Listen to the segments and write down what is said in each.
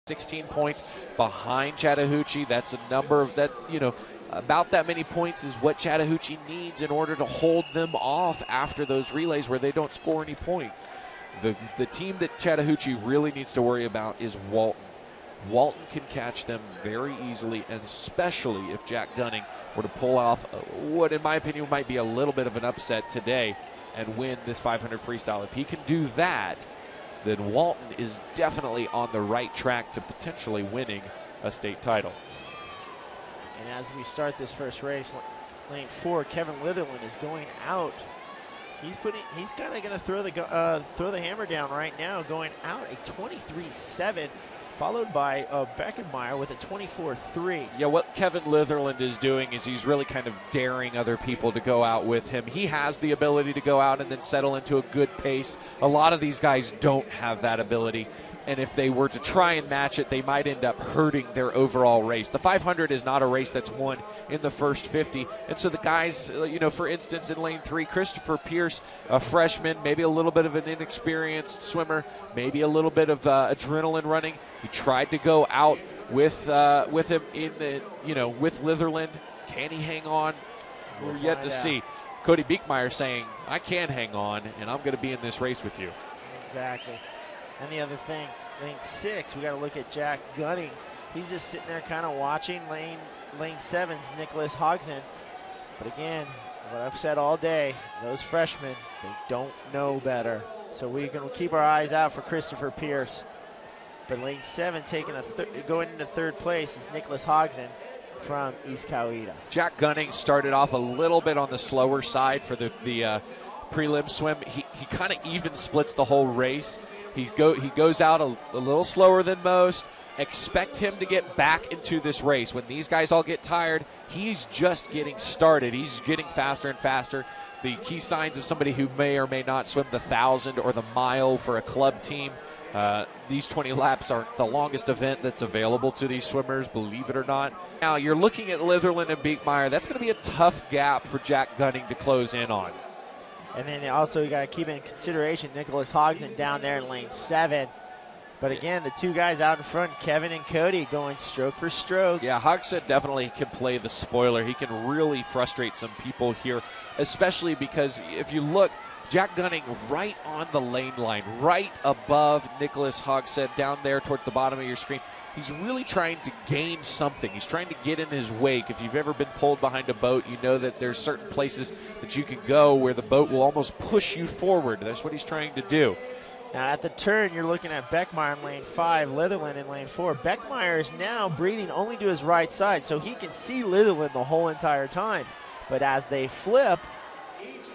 16 points behind Chattahoochee. That's a number that, about that many points is what Chattahoochee needs in order to hold them off after those relays where they don't score any points. The team that Chattahoochee really needs to worry about is Walton. Walton can catch them very easily, and especially if Jack Gunning were to pull off what, in my opinion, might be a little bit of an upset today and win this 500 freestyle. If he can do that, then Walton is definitely on the right track to potentially winning a state title. And as we start this first race, lane 4, Kevin Litherland is going out. He's kind of going to throw the hammer down right now, going out a 23.7, followed by Beckenmeyer with a 24.3. Yeah, what Kevin Litherland is doing is he's really kind of daring other people to go out with him. He has the ability to go out and then settle into a good pace. A lot of these guys don't have that ability, and if they were to try and match it, they might end up hurting their overall race. The 500 is not a race that's won in the first 50, and so the guys, for instance, in lane 3, Christopher Pierce, a freshman, maybe a little bit of an inexperienced swimmer, maybe a little bit of adrenaline running. He tried to go out with him in the, with Litherland. Can he hang on? We're yet to see. Cody Beekmeyer saying, I can hang on, and I'm going to be in this race with you. Exactly. And the other thing, lane 6, we got to look at Jack Gunning. He's just sitting there kind of watching lane 7's Nicholas Hodgson. But again, what I've said all day, those freshmen, they don't know better. So we're going to keep our eyes out for Christopher Pierce. But lane 7 going into third place is Nicholas Hodgson from East Coweta. Jack Gunning started off a little bit on the slower side for the prelim swim. He kind of even splits the whole race. He goes out a little slower than most. Expect him to get back into this race. When these guys all get tired, he's just getting started. He's getting faster and faster. The key signs of somebody who may or may not swim the 1,000 or the mile for a club team. These 20 laps are the longest event that's available to these swimmers, believe it or not. Now, you're looking at Litherland and Beekmeyer. That's going to be a tough gap for Jack Gunning to close in on. And then also you got to keep in consideration Nicholas Hodgson down there in lane 7. But again, the two guys out in front, Kevin and Cody, going stroke for stroke. Yeah, Hodgson definitely can play the spoiler. He can really frustrate some people here, especially because if you look, Jack Gunning right on the lane line, right above Nicholas Hodgson down there towards the bottom of your screen. He's really trying to gain something. He's trying to get in his wake. If you've ever been pulled behind a boat, you know that there's certain places that you can go where the boat will almost push you forward. That's what he's trying to do. Now at the turn, you're looking at Beckmeyer in lane 5, Litherland in lane 4. Beckmeyer is now breathing only to his right side, so he can see Litherland the whole entire time. But as they flip,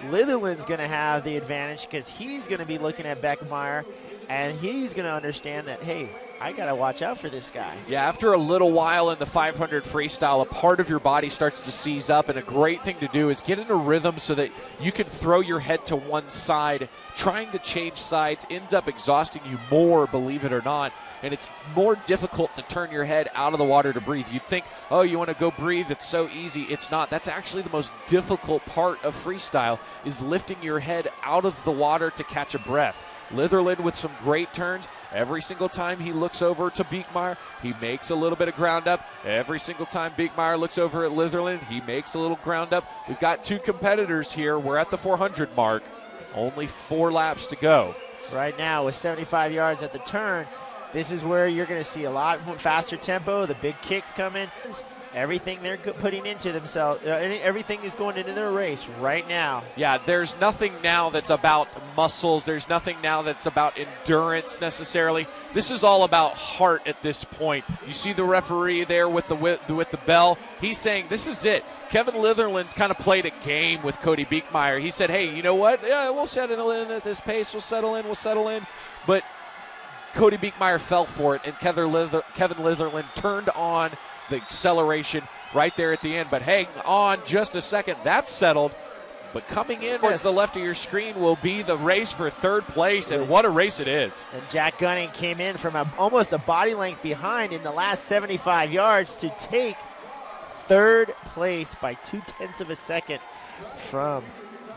Litherland's going to have the advantage because he's going to be looking at Beckmeyer, and he's going to understand that, hey, I got to watch out for this guy. Yeah, after a little while in the 500 freestyle, a part of your body starts to seize up, and a great thing to do is get in a rhythm so that you can throw your head to one side. Trying to change sides ends up exhausting you more, believe it or not, and it's more difficult to turn your head out of the water to breathe. You'd think, oh, you want to go breathe, it's so easy. It's not. That's actually the most difficult part of freestyle, is lifting your head out of the water to catch a breath. Litherland with some great turns. Every single time he looks over to Beekmeyer, he makes a little bit of ground up. Every single time Beekmeyer looks over at Litherland, he makes a little ground up. We've got two competitors here. We're at the 400 mark. Only 4 laps to go. Right now with 75 yards at the turn, this is where you're going to see a lot faster tempo. The big kicks come in. Everything they're putting into themselves, everything is going into their race right now. Yeah, there's nothing now that's about muscles. There's nothing now that's about endurance necessarily. This is all about heart at this point. You see the referee there with the bell. He's saying this is it. Kevin Litherland's kind of played a game with Cody Beekmeyer. He said, hey, you know what? Yeah, we'll settle in at this pace. We'll settle in. But Cody Beekmeyer fell for it, and Kevin Litherland turned on the acceleration right there at the end. But hang on just a second. That's settled. But coming in towards the left of your screen will be the race for third place, and what a race it is. And Jack Gunning came in from almost a body length behind in the last 75 yards to take third place by 0.2 of a second from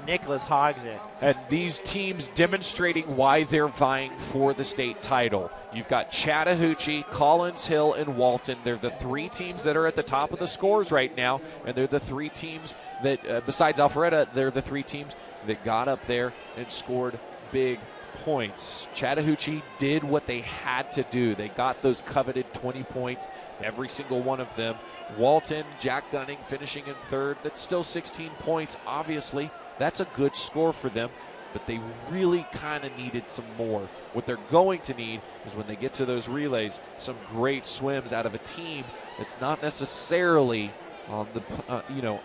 Nicholas Hogson. And these teams demonstrating why they're vying for the state title. You've got Chattahoochee, Collins Hill, and Walton. They're the three teams that are at the top of the scores right now, and they're the three teams that, besides Alpharetta, they're the three teams that got up there and scored big points. Chattahoochee did what they had to do. They got those coveted 20 points, every single one of them. Walton, Jack Gunning finishing in third. That's still 16 points, obviously. That's a good score for them, but they really kind of needed some more. What they're going to need is when they get to those relays, some great swims out of a team that's not necessarily on the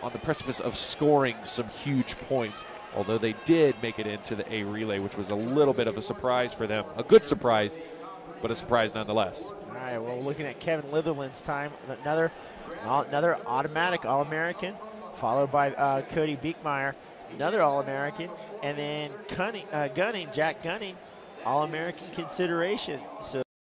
on the precipice of scoring some huge points. Although they did make it into the A relay, which was a little bit of a surprise for them. A good surprise, but a surprise nonetheless. All right, well, looking at Kevin Litherland's time, another automatic All-American, followed by Cody Beekmeyer, another All-American, and then Jack Gunning, All-American consideration. So